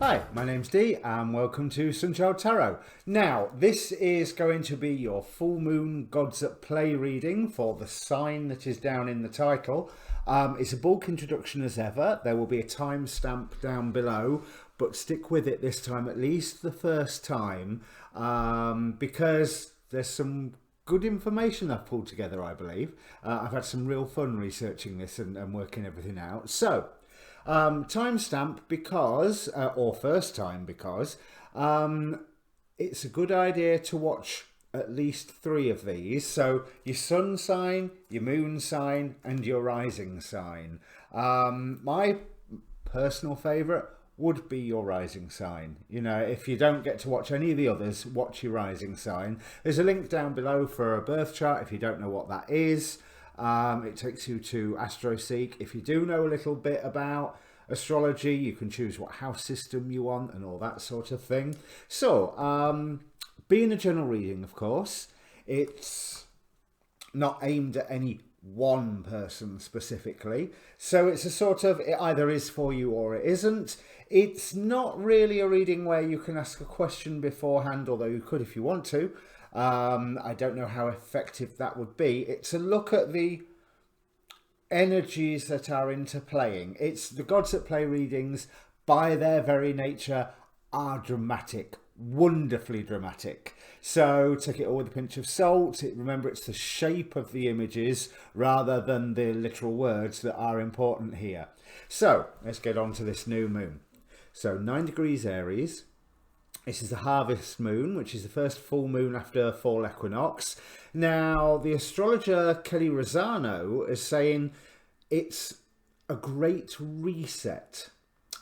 Hi, my name's Dee and welcome to Sunchild Tarot. Now, this is going to be your full moon gods at play reading for the sign that is down in the title. It's a bulk introduction as ever. There will be a timestamp down below, but stick with it this time, at least the first time, because there's some good information I've pulled together, I believe. I've had some real fun researching this and working everything out. So, timestamp because, or first time because, it's a good idea to watch at least 3 of these. So your sun sign, your moon sign and your rising sign. My personal favourite would be your rising sign. You know, if you don't get to watch any of the others, watch your rising sign. There's a link down below for a birth chart if you don't know what that is. It takes you to AstroSeek. If you do know a little bit about astrology, you can choose what house system you want and all that sort of thing. So, being a general reading, of course, it's not aimed at any one person specifically. So it's a sort of, it either is for you or it isn't. It's not really a reading where you can ask a question beforehand, although you could if you want to. I don't know how effective that would be. It's a look at the energies that are interplaying. It's the gods at play readings, by their very nature, are dramatic, wonderfully dramatic. So take it all with a pinch of salt. Remember, it's the shape of the images rather than the literal words that are important here. So let's get on to this new moon. So 9 degrees Aries. This is the harvest moon, which is the first full moon after fall equinox. Now, the astrologer Kelly Rosano is saying it's a great reset.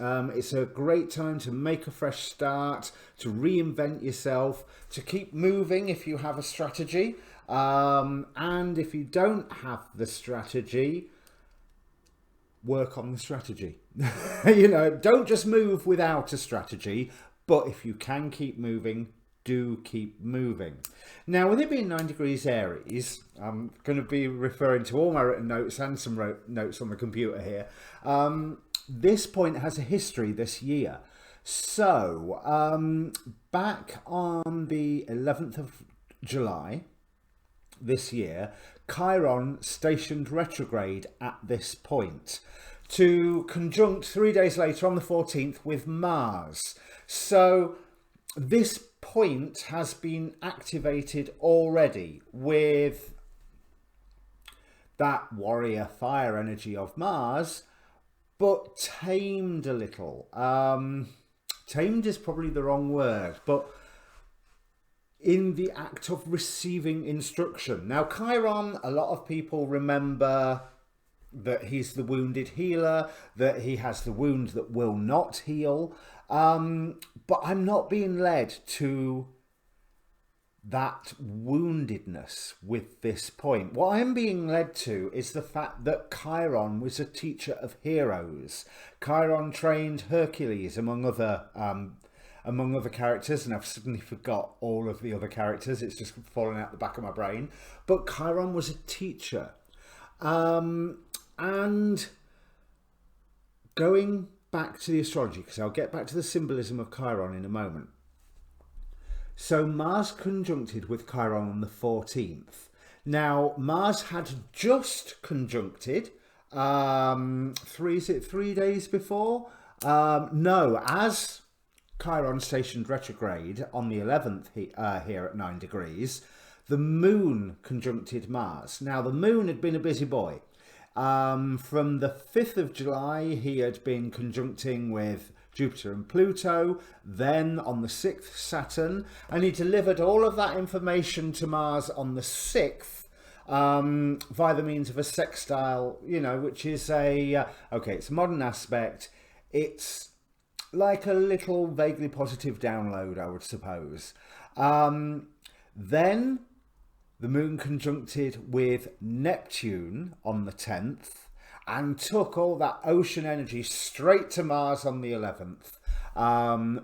It's a great time to make a fresh start, to reinvent yourself, to keep moving if you have a strategy. And if you don't have the strategy, work on the strategy. You know, don't just move without a strategy. But if you can keep moving, do keep moving. Now, with it being 9 degrees Aries, I'm going to be referring to all my written notes and some notes on the computer here. This point has a history this year. So, back on the 11th of July this year, Chiron stationed retrograde at this point to conjunct 3 days later on the 14th with Mars. So this point has been activated already with that warrior fire energy of Mars, but tamed a little. Tamed is probably the wrong word, but in the act of receiving instruction. Now, Chiron, a lot of people remember that he's the wounded healer, that he has the wound that will not heal. But I'm not being led to that woundedness with this point. What I'm being led to is the fact that Chiron was a teacher of heroes. Chiron trained Hercules, among other characters, and I've suddenly forgot all of the other characters. It's just fallen out the back of my brain. But Chiron was a teacher. And going back to the astrology, because I'll get back to the symbolism of Chiron in a moment. So Mars conjuncted with Chiron on the 14th. Now, Mars had just conjuncted 3 days before? No, as Chiron stationed retrograde on the 11th here at 9 degrees, the moon conjuncted Mars. Now, the moon had been a busy boy. From the 5th of July, he had been conjuncting with Jupiter and Pluto, then on the 6th, Saturn, and he delivered all of that information to Mars on the 6th via the means of a sextile, you know, which is it's a modern aspect. It's like a little vaguely positive download, I would suppose. Then the moon conjuncted with Neptune on the 10th and took all that ocean energy straight to Mars on the 11th,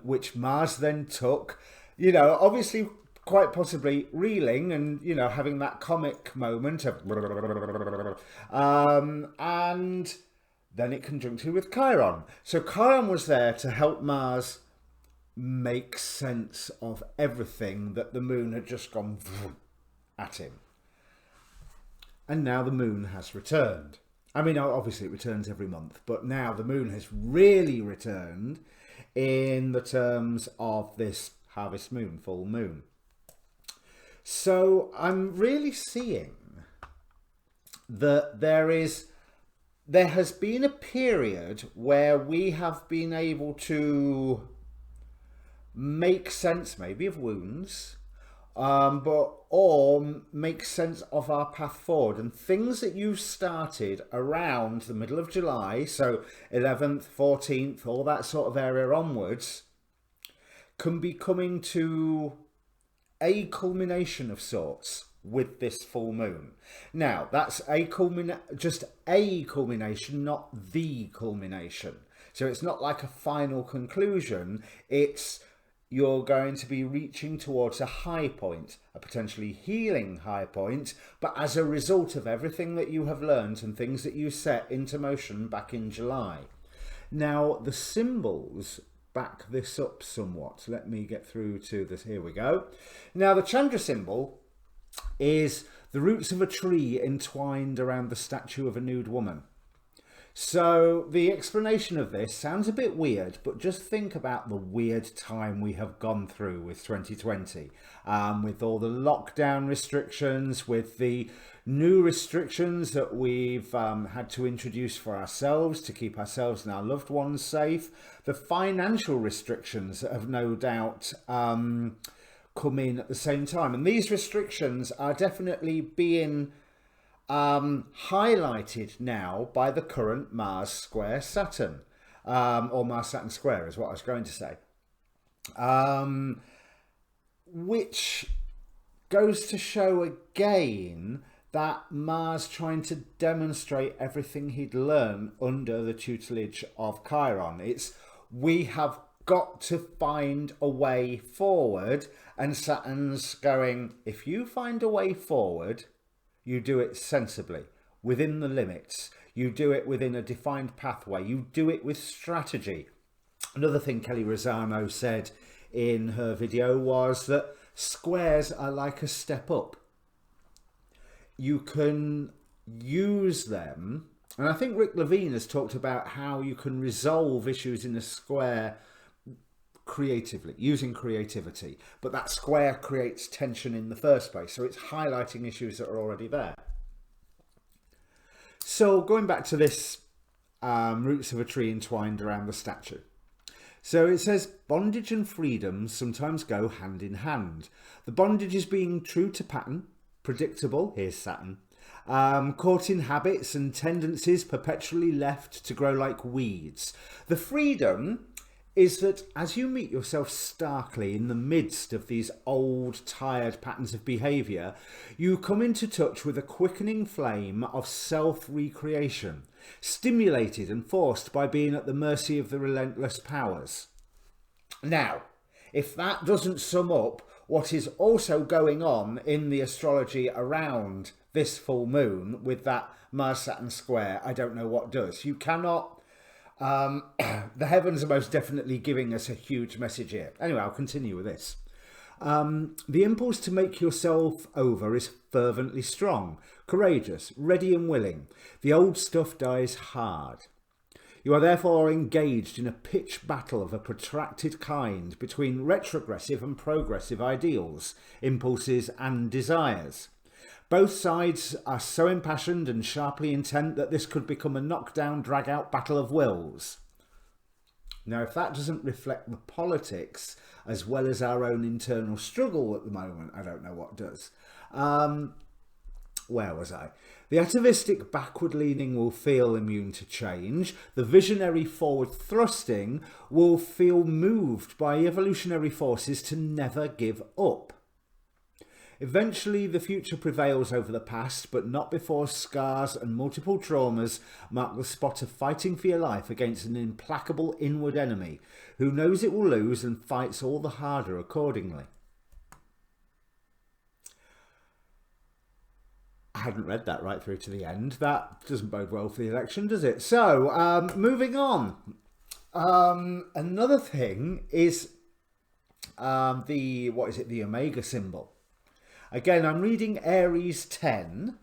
which Mars then took, you know, obviously quite possibly reeling and, you know, having that comic moment of and then it conjuncted with Chiron. So Chiron was there to help Mars make sense of everything that the moon had just gone at him. And now the moon has returned. I mean, obviously it returns every month, but now the moon has really returned in the terms of this harvest moon, full moon. So I'm really seeing that there has been a period where we have been able to make sense maybe of wounds, or make sense of our path forward, and things that you started around the middle of July, so 11th, 14th, all that sort of area onwards, can be coming to a culmination of sorts with this full moon. Now, that's just a culmination, not the culmination. So it's not like a final conclusion. It's you're going to be reaching towards a high point, a potentially healing high point, but as a result of everything that you have learned and things that you set into motion back in July. Now, the symbols back this up somewhat. Let me get through to this. Here we go. Now, the Chandra symbol is the roots of a tree entwined around the statue of a nude woman. So the explanation of this sounds a bit weird, but just think about the weird time we have gone through with 2020, with all the lockdown restrictions, with the new restrictions that we've had to introduce for ourselves to keep ourselves and our loved ones safe, the financial restrictions that have no doubt come in at the same time. And these restrictions are definitely being highlighted now by the current Mars square Saturn, or Mars Saturn square is what I was going to say, which goes to show again that Mars trying to demonstrate everything he'd learned under the tutelage of Chiron. It's we have got to find a way forward, and Saturn's going, if you find a way forward, you do it sensibly, within the limits. You do it within a defined pathway. You do it with strategy. Another thing Kelly Rosano said in her video was that squares are like a step up. You can use them, and I think Rick Levine has talked about how you can resolve issues in a square creatively, using creativity, but that square creates tension in the first place, so it's highlighting issues that are already there. So going back to this roots of a tree entwined around the statue, so it says bondage and freedom sometimes go hand in hand. The bondage is being true to pattern, predictable, here's Saturn, caught in habits and tendencies perpetually left to grow like weeds. The freedom is that as you meet yourself starkly in the midst of these old, tired patterns of behaviour, you come into touch with a quickening flame of self-recreation, stimulated and forced by being at the mercy of the relentless powers. Now, if that doesn't sum up what is also going on in the astrology around this full moon with that Mars-Saturn square, I don't know what does. You cannot... the heavens are most definitely giving us a huge message here. Anyway, I'll continue with this. The impulse to make yourself over is fervently strong, courageous, ready and willing. The old stuff dies hard. You are therefore engaged in a pitched battle of a protracted kind between retrogressive and progressive ideals, impulses and desires. Both sides are so impassioned and sharply intent that this could become a knockdown, drag-out battle of wills. Now, if that doesn't reflect the politics as well as our own internal struggle at the moment, I don't know what does. Where was I? The atavistic backward-leaning will feel immune to change. The visionary forward-thrusting will feel moved by evolutionary forces to never give up. Eventually, the future prevails over the past, but not before scars and multiple traumas mark the spot of fighting for your life against an implacable inward enemy who knows it will lose and fights all the harder accordingly. I hadn't read that right through to the end. That doesn't bode well for the election, does it? So, moving on. Another thing is the Omega symbol. Again, I'm reading Aries 10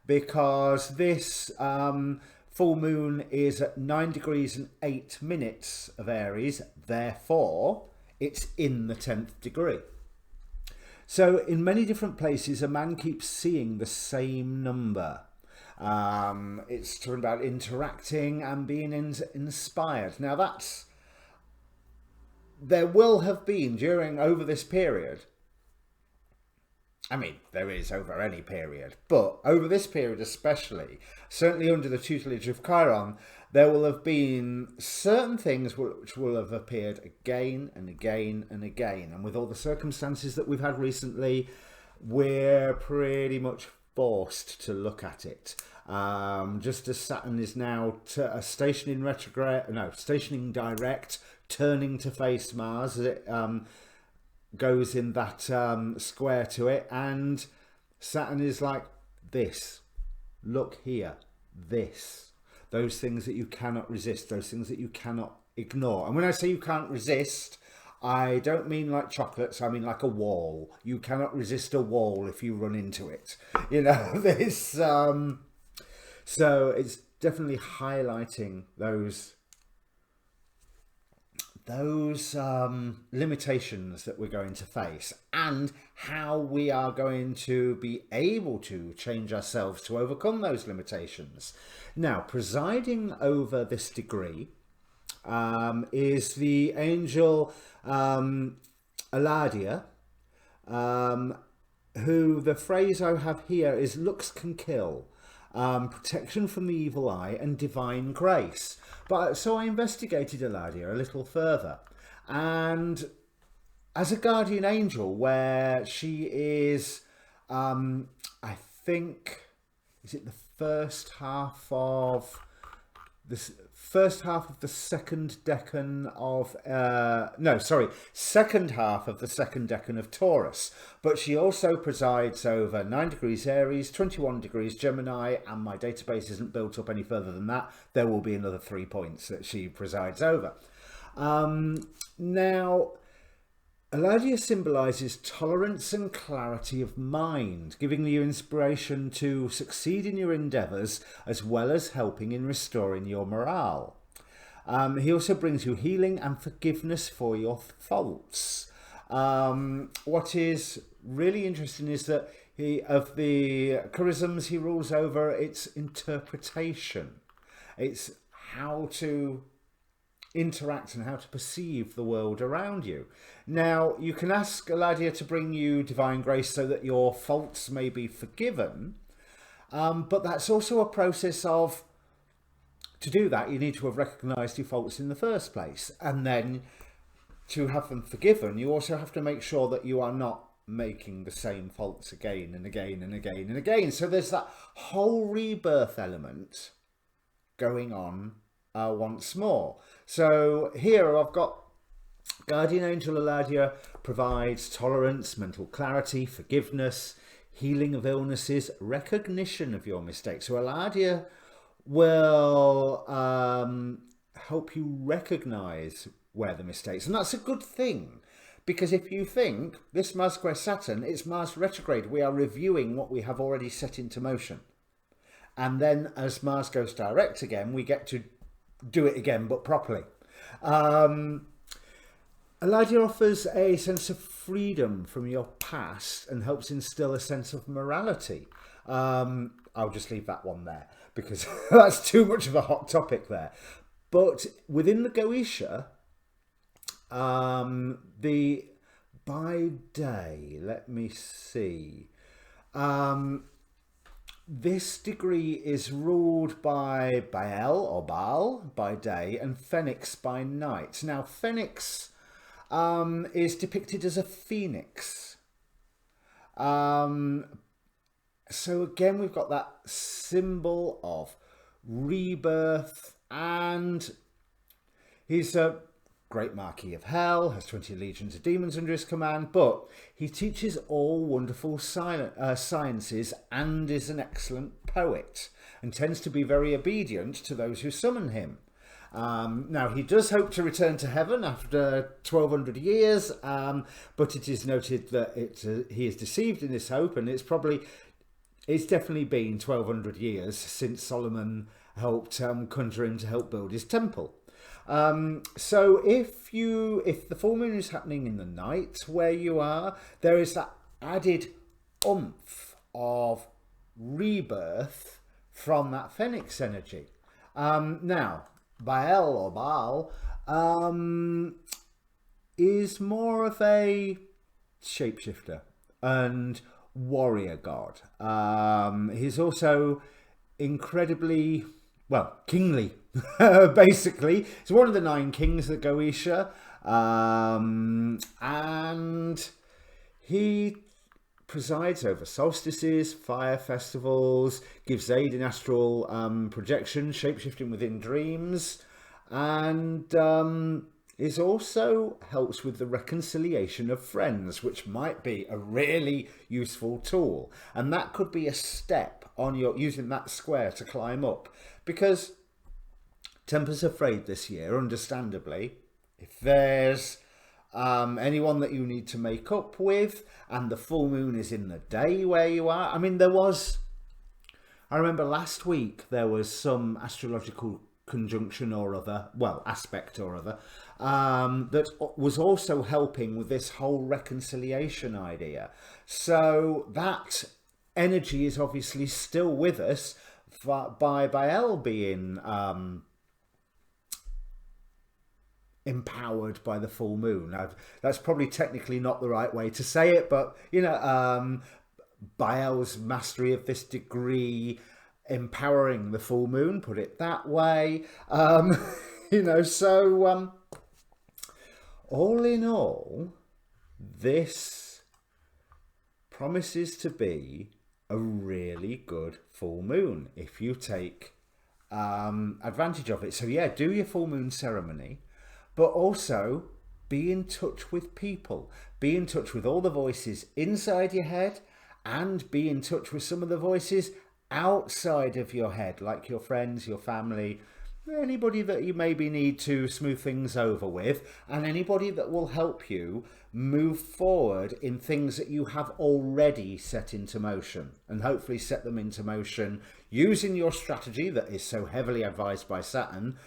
because this full moon is at 9 degrees and 8 minutes of Aries, therefore it's in the 10th degree. So in many different places, a man keeps seeing the same number. It's talking about interacting and being inspired. Now there will have been over this period, I mean, there is over any period, but over this period especially, certainly under the tutelage of Chiron, there will have been certain things which will have appeared again and again and again. And with all the circumstances that we've had recently, we're pretty much forced to look at it. Just as Saturn is now stationing direct, turning to face Mars as it goes in that square to it, and Saturn is like this, look here, this, those things that you cannot resist, those things that you cannot ignore. And when I say you can't resist, I don't mean like chocolates, I mean like a wall. You cannot resist a wall if you run into it, you know. This so it's definitely highlighting those limitations that we're going to face, and how we are going to be able to change ourselves to overcome those limitations. Now, presiding over this degree is the angel Eladia, who the phrase I have here is looks can kill, protection from the evil eye and divine grace. But so I investigated Eladia a little further, and as a guardian angel, where she is, I think, is it the first half of the second decan of second half of the second decan of Taurus, but she also presides over 9 degrees Aries, 21 degrees Gemini, and my database isn't built up any further than that. There will be another 3 points that she presides over. Now, Eladia symbolises tolerance and clarity of mind, giving you inspiration to succeed in your endeavours, as well as helping in restoring your morale. He also brings you healing and forgiveness for your faults. What is really interesting is that of the charisms he rules over, it's interpretation. It's how to interact and how to perceive the world around you. Now, you can ask Eladia to bring you divine grace so that your faults may be forgiven, but that's also a process of, to do that, you need to have recognised your faults in the first place, and then to have them forgiven, you also have to make sure that you are not making the same faults again and again and again and again. So there's that whole rebirth element going on once more. So here I've got Guardian Angel Eladia provides tolerance, mental clarity, forgiveness, healing of illnesses, recognition of your mistakes. So Eladia will help you recognize where the mistakes, and that's a good thing, because if you think this Mars square Saturn, it's Mars retrograde, we are reviewing what we have already set into motion, and then as Mars goes direct again, we get to do it again, but properly. Eladia offers a sense of freedom from your past and helps instill a sense of morality. I'll just leave that one there because that's too much of a hot topic there. But within the Goetia, the by day, let me see. This degree is ruled by Baal by day and Fenix by night. Now, Fenix is depicted as a phoenix. So again, we've got that symbol of rebirth, and he's a great Marquis of Hell, has 20 legions of demons under his command, but he teaches all wonderful sciences and is an excellent poet and tends to be very obedient to those who summon him. Now, he does hope to return to heaven after 1200 years, but it is noted that he is deceived in this hope, and it's definitely been 1200 years since Solomon helped conjure him to help build his temple. So if the full moon is happening in the night where you are, there is that added oomph of rebirth from that Fenix energy. Now, Baal or Baal is more of a shapeshifter and warrior god. He's also incredibly, well, kingly. Basically, he's one of the 9 kings of Goetia, and he presides over solstices, fire festivals, gives aid in astral projection, shapeshifting within dreams, and is also helps with the reconciliation of friends, which might be a really useful tool. And that could be a step on your using that square to climb up, because Temper's afraid this year, understandably. If there's anyone that you need to make up with, and the full moon is in the day where you are. I mean, I remember last week there was some astrological conjunction or other, well, aspect or other, that was also helping with this whole reconciliation idea. So that energy is obviously still with us by Baal being empowered by the full moon. Now, that's probably technically not the right way to say it, but you know, Baal's mastery of this degree empowering the full moon, put it that way. You know, so all in all, this promises to be a really good full moon if you take advantage of it. So yeah, do your full moon ceremony, but also be in touch with people. Be in touch with all the voices inside your head, and be in touch with some of the voices outside of your head, like your friends, your family, anybody that you maybe need to smooth things over with, and anybody that will help you move forward in things that you have already set into motion, and hopefully set them into motion using your strategy that is so heavily advised by Saturn.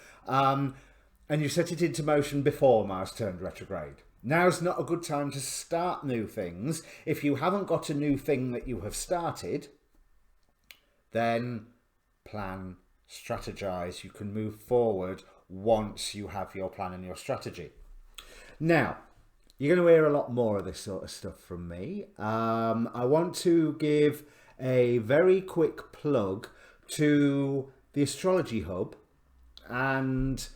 And you set it into motion before Mars turned retrograde. Now's not a good time to start new things. If you haven't got a new thing that you have started, then plan, strategize. You can move forward once you have your plan and your strategy. Now, you're going to hear a lot more of this sort of stuff from me. I want to give a very quick plug to the Astrology Hub and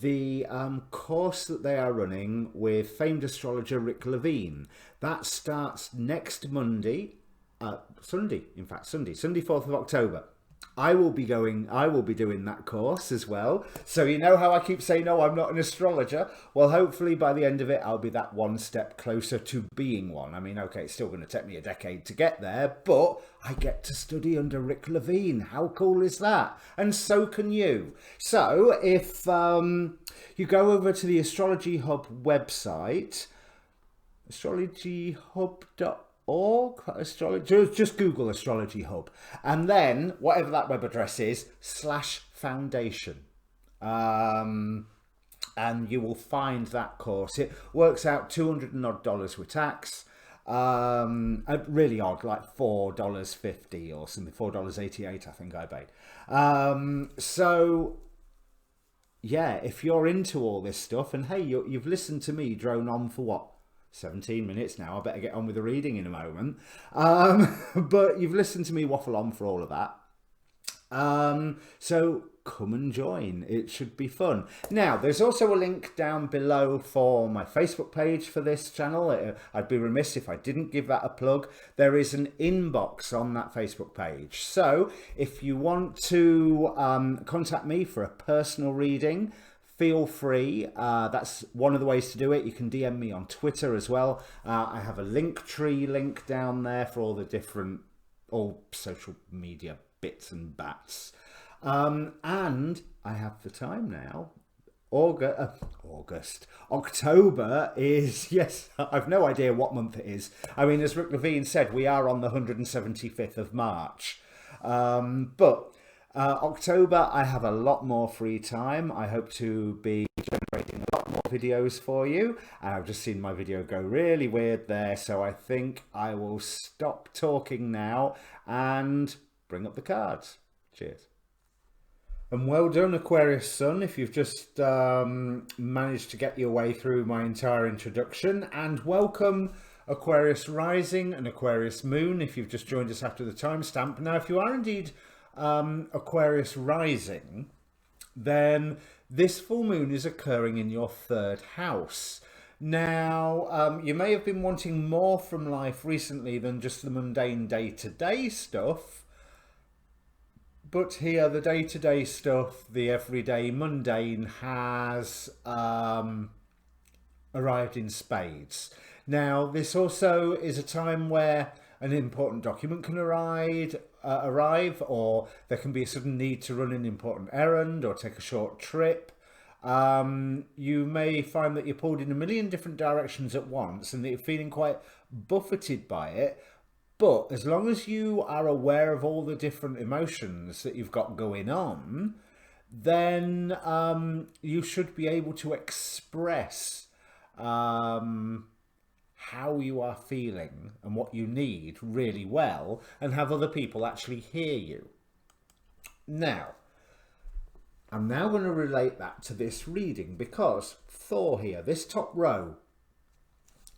the course that they are running with famed astrologer Rick Levine. That starts next Sunday, 4th of October. I will be doing that course as well. So you know how I keep saying, no, I'm not an astrologer? Well, hopefully by the end of it, I'll be that one step closer to being one. I mean, okay, it's still going to take me a decade to get there, but I get to study under Rick Levine. How cool is that? And so can you. So if you go over to the Astrology Hub website, astrologyhub.org, just Google Astrology Hub, and then whatever that web address is /foundation, and you will find that course. It works out $200 and odd with tax, really odd, like $4.50 or something, $4.88 I think I paid. So yeah, if you're into all this stuff, and hey, you've listened to me drone on for what, 17 minutes now, I better get on with the reading in a moment. But you've listened to me waffle on for all of that. So come and join. It should be fun. Now, there's also a link down below for my Facebook page for this channel. I'd be remiss if I didn't give that a plug. There is an inbox on that Facebook page. So if you want to contact me for a personal reading, feel free. That's one of the ways to do it. You can DM me on Twitter as well. I have a Linktree link down there for all the different social media bits and bats. And I have the time now October is, yes, I've no idea what month it is. I mean, as Rick Levine said, we are on the 175th of March. But October, I have a lot more free time. I hope to be generating a lot more videos for you. I've just seen my video go really weird there, so I think I will stop talking now and bring up the cards. Cheers. And well done, Aquarius Sun, if you've just managed to get your way through my entire introduction. And welcome, Aquarius Rising and Aquarius Moon, if you've just joined us after the timestamp. Now, if you are indeed Aquarius Rising, then this full moon is occurring in your 3rd house. Now, you may have been wanting more from life recently than just the mundane day-to-day stuff. But here, the day-to-day stuff, the everyday mundane, has arrived in spades. Now, this also is a time where an important document can arrive, or there can be a sudden need to run an important errand or take a short trip. You may find that you're pulled in a million different directions at once and that you're feeling quite buffeted by it. But as long as you are aware of all the different emotions that you've got going on, then you should be able to express how you are feeling and what you need really well, and have other people actually hear you. Now, I'm now going to relate that to this reading, because Thor here, this top row,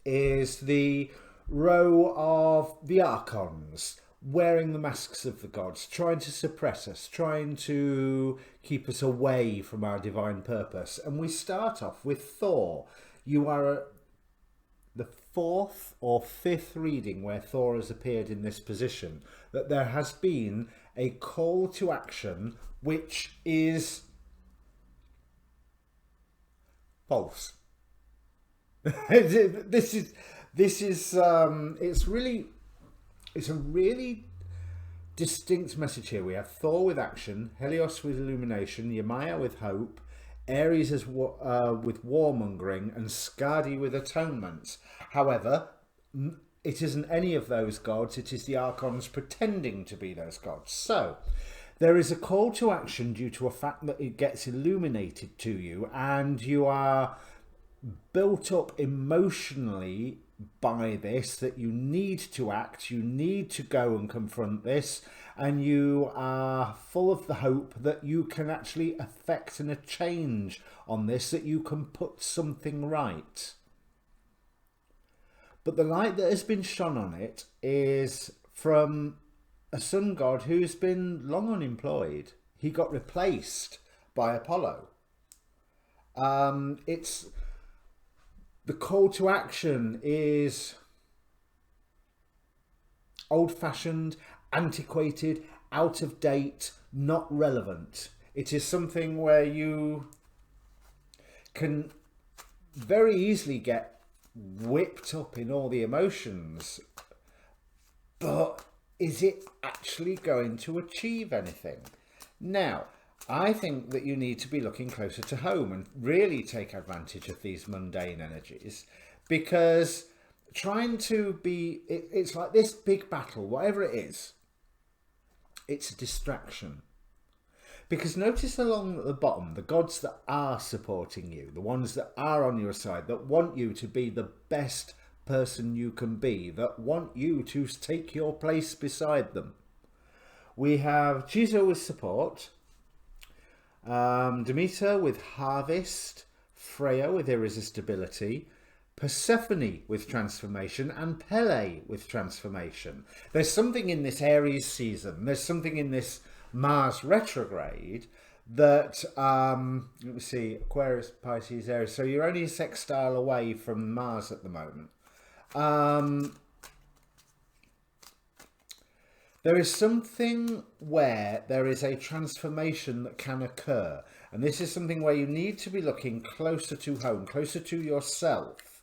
is the row of the archons wearing the masks of the gods, trying to suppress us, trying to keep us away from our divine purpose. And we start off with Thor. You are the 4th or 5th reading where Thor has appeared in this position, that there has been a call to action which is false. It's a really distinct message here. We have Thor with action, Helios with illumination, Yemaya with hope, Aries with warmongering, and Skadi with atonement. However, it isn't any of those gods, it is the archons pretending to be those gods. So, there is a call to action due to a fact that it gets illuminated to you, and you are built up emotionally by this, that you need to act, you need to go and confront this, and you are full of the hope that you can actually affect a change on this, that you can put something right. But the light that has been shone on it is from a sun god who's been long unemployed. He got replaced by Apollo. The call to action is old-fashioned, antiquated, out of date, not relevant. It is something where you can very easily get whipped up in all the emotions. But is it actually going to achieve anything? Now, I think that you need to be looking closer to home and really take advantage of these mundane energies, because trying to be, it's like this big battle, whatever it is, it's a distraction. Because notice along at the bottom, the gods that are supporting you, the ones that are on your side, that want you to be the best person you can be, that want you to take your place beside them. We have Jizo with support, Demeter with harvest, Freya with irresistibility, Persephone with transformation, and Pele with transformation. There's something in this Aries season, there's something in this Mars retrograde that, let me see, Aquarius, Pisces, Aries, so you're only a sextile away from Mars at the moment. There is something where there is a transformation that can occur. And this is something where you need to be looking closer to home, closer to yourself.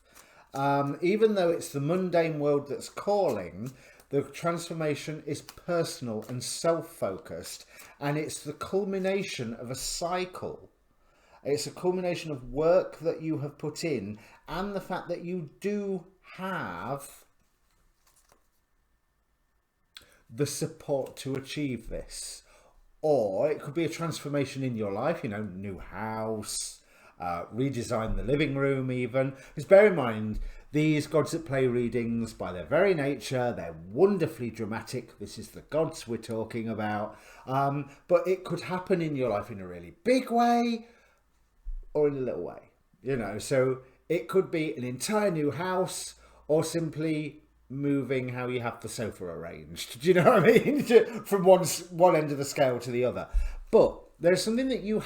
Even though it's the mundane world that's calling, the transformation is personal and self-focused. And it's the culmination of a cycle. It's a culmination of work that you have put in, and the fact that you do have the support to achieve this. Or it could be a transformation in your life, you know, new house, redesign the living room even. Because bear in mind, these gods at play readings, by their very nature, they're wonderfully dramatic. This is the gods we're talking about. But it could happen in your life in a really big way or in a little way, you know. So it could be an entire new house, or simply moving how you have the sofa arranged. Do you know what I mean? From one end of the scale to the other. But there's something that you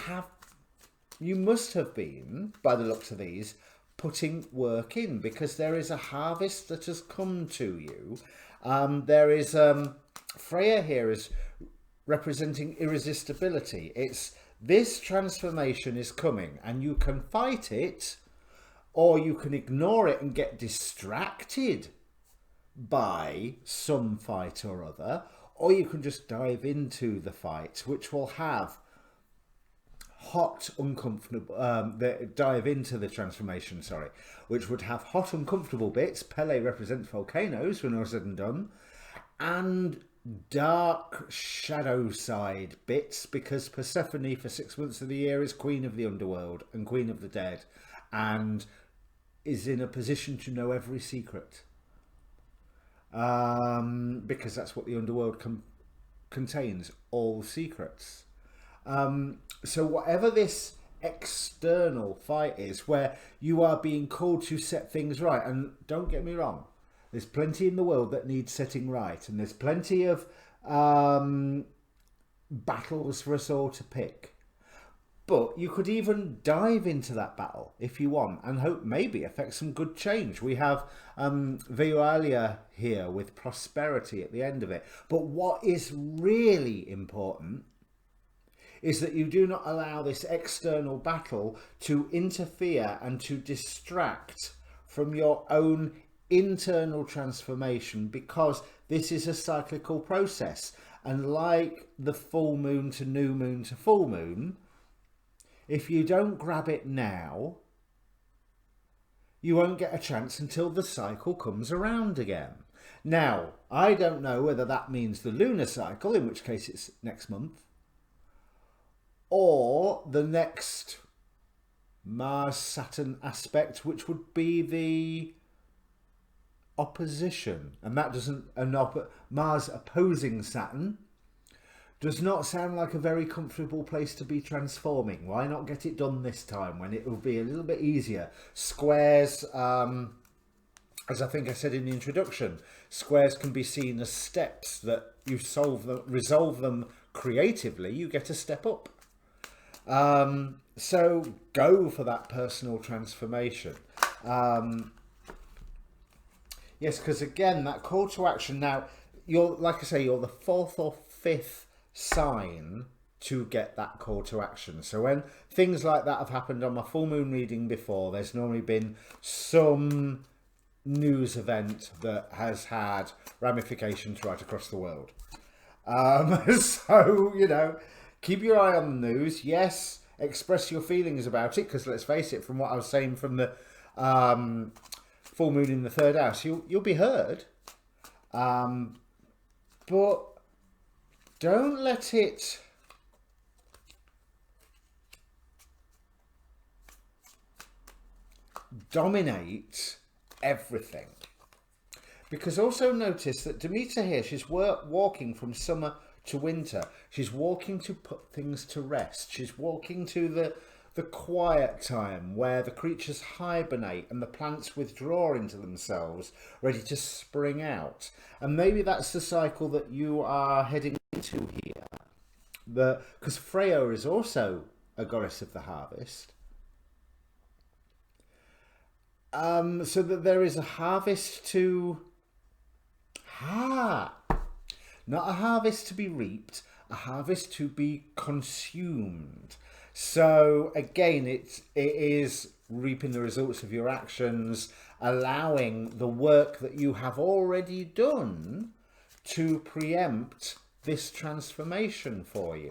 must have been, by the looks of these, putting work in, because there is a harvest that has come to you. There is Freya here is representing irresistibility. It's this transformation is coming, and you can fight it, or you can ignore it and get distracted by some fight or other, or you can just dive into the fight, which will have hot, uncomfortable, dive into the transformation, sorry, which would have hot, uncomfortable bits. Pele represents volcanoes when all said and done, and dark shadow side bits, because Persephone for 6 months of the year is queen of the underworld and queen of the dead, and is in a position to know every secret, because that's what the underworld contains, all secrets. So whatever this external fight is, where you are being called to set things right, and don't get me wrong, there's plenty in the world that needs setting right, and there's plenty of battles for us all to pick. But you could even dive into that battle if you want, and hope maybe affect some good change. We have Vioalia here with prosperity at the end of it. But what is really important is that you do not allow this external battle to interfere and to distract from your own internal transformation, because this is a cyclical process. And like the full moon to new moon to full moon, if you don't grab it now, you won't get a chance until the cycle comes around again. Now, I don't know whether that means the lunar cycle, in which case it's next month, or the next Mars-Saturn aspect, which would be the opposition. And that doesn't, Mars opposing Saturn does not sound like a very comfortable place to be transforming. Why not get it done this time when it will be a little bit easier? Squares, as I think I said in the introduction, squares can be seen as steps that you resolve them creatively, you get a step up. So go for that personal transformation. Yes, because again, that call to action, now, you're, like I say, you're the 4th or 5th sign to get that call to action. So when things like that have happened on my full moon reading before, there's normally been some news event that has had ramifications right across the world. So, you know, keep your eye on the news. Yes, express your feelings about it, because let's face it, from what I was saying from the full moon in the 3rd house, you'll be heard. But don't let it dominate everything. Because also notice that Demeter here, she's walking from summer to winter. She's walking to put things to rest. She's walking to the quiet time where the creatures hibernate and the plants withdraw into themselves, ready to spring out. And maybe that's the cycle that you are heading into here. Because Freya is also a goddess of the harvest. So that there is a harvest to... not a harvest to be reaped, a harvest to be consumed. So again, it is reaping the results of your actions, allowing the work that you have already done to preempt this transformation for you.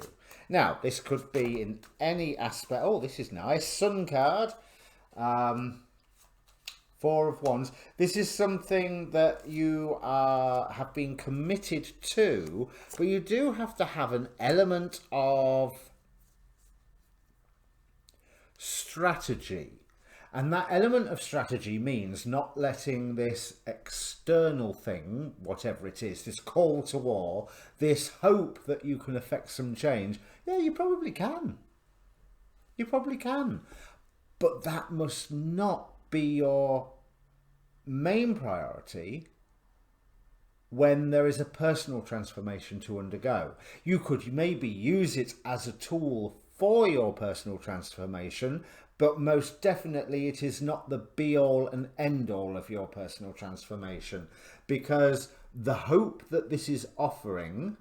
Now, this could be in any aspect. Oh, this is nice. Sun card. Four of Wands. This is something that you have been committed to, but you do have to have an element of strategy. And that element of strategy means not letting this external thing, whatever it is, this call to war, this hope that you can affect some change. Yeah, you probably can. You probably can. But that must not be your main priority when there is a personal transformation to undergo. You could maybe use it as a tool for your personal transformation, but most definitely it is not the be-all and end-all of your personal transformation, because the hope that this is offering,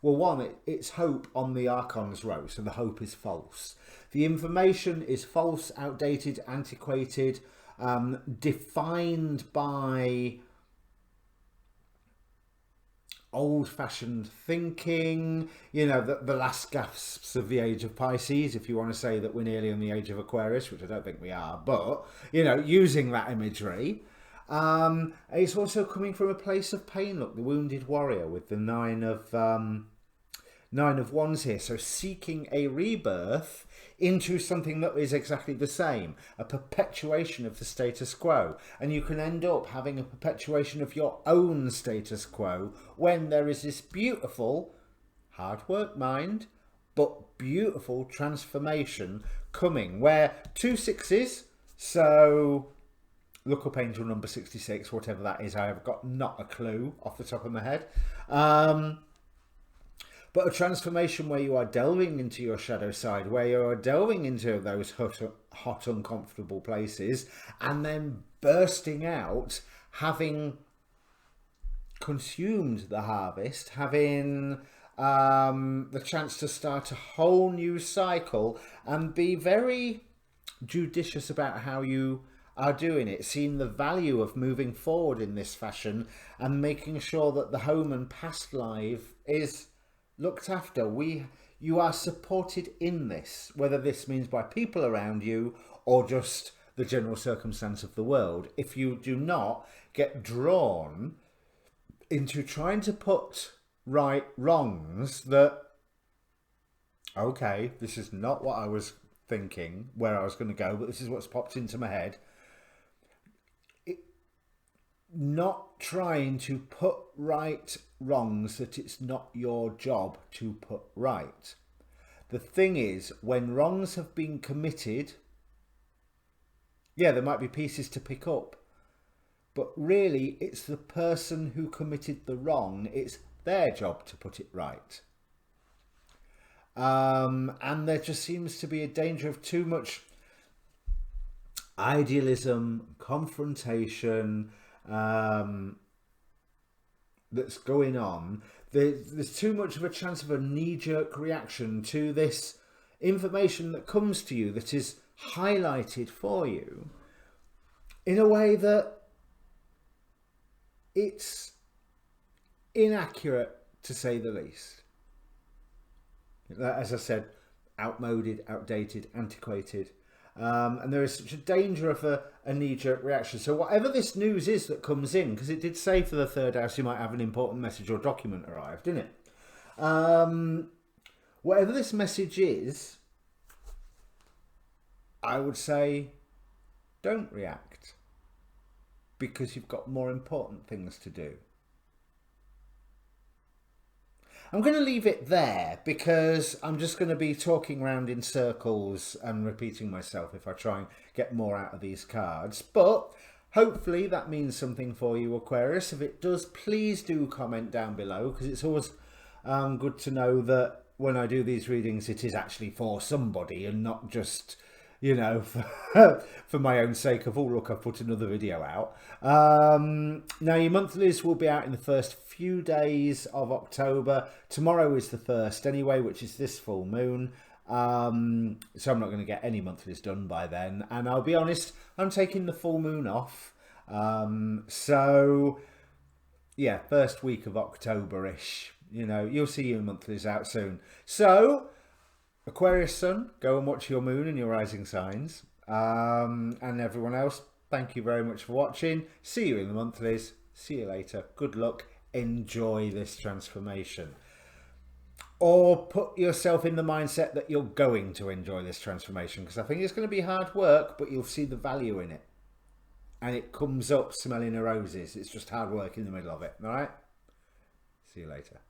well, one, it's hope on the Archon's row, so the hope is false. The information is false, outdated, antiquated, defined by old-fashioned thinking, you know, the last gasps of the age of Pisces, if you want to say that we're nearly in the age of Aquarius, which I don't think we are, but, you know, using that imagery. It's also coming from a place of pain. Look, the wounded warrior with the Nine of Wands here. So seeking a rebirth into something that is exactly the same, a perpetuation of the status quo. And you can end up having a perpetuation of your own status quo when there is this beautiful, hard work mind, but beautiful transformation coming, where 2 6s, so look up angel number 66, whatever that is. I have got not a clue off the top of my head. But a transformation where you are delving into your shadow side, where you are delving into those hot, uncomfortable places, and then bursting out, having consumed the harvest, having the chance to start a whole new cycle, and be very judicious about how you are doing it, seeing the value of moving forward in this fashion, and making sure that the home and past life is looked after. You are supported in this, whether this means by people around you or just the general circumstance of the world. If you do not get drawn into trying to put right wrongs that, okay, this is not what I was thinking, where I was going to go, but this is what's popped into my head. Not trying to put right wrongs that it's not your job to put right. The thing is, when wrongs have been committed, yeah, there might be pieces to pick up, but really it's the person who committed the wrong. It's their job to put it right. And there just seems to be a danger of too much idealism, confrontation, that's going on. There's too much of a chance of a knee-jerk reaction to this information that comes to you, that is highlighted for you in a way that it's inaccurate, to say the least. As I said, outmoded, outdated, antiquated. And there is such a danger of a knee-jerk reaction. So whatever this news is that comes in, because it did say for the third house you might have an important message or document arrive, didn't it? Whatever this message is, I would say don't react, because you've got more important things to do. I'm going to leave it there, because I'm just going to be talking around in circles and repeating myself if I try and get more out of these cards. But hopefully that means something for you, Aquarius. If it does, please do comment down below, because it's always good to know that when I do these readings, it is actually for somebody and not just, you know, for my own sake of, oh, look, I've put another video out. Now, your monthlies will be out in the first few days of October. Tomorrow is the 1st anyway, which is this full moon. So I'm not going to get any monthlies done by then. And I'll be honest, I'm taking the full moon off. So, yeah, first week of October-ish. You know, you'll see your monthlies out soon. So, Aquarius Sun, go and watch your moon and your rising signs. And everyone else, thank you very much for watching. See you in the monthlies. See you later. Good luck. Enjoy this transformation. Or put yourself in the mindset that you're going to enjoy this transformation, because I think it's going to be hard work, but you'll see the value in it. And it comes up smelling of roses. It's just hard work in the middle of it. All right? See you later.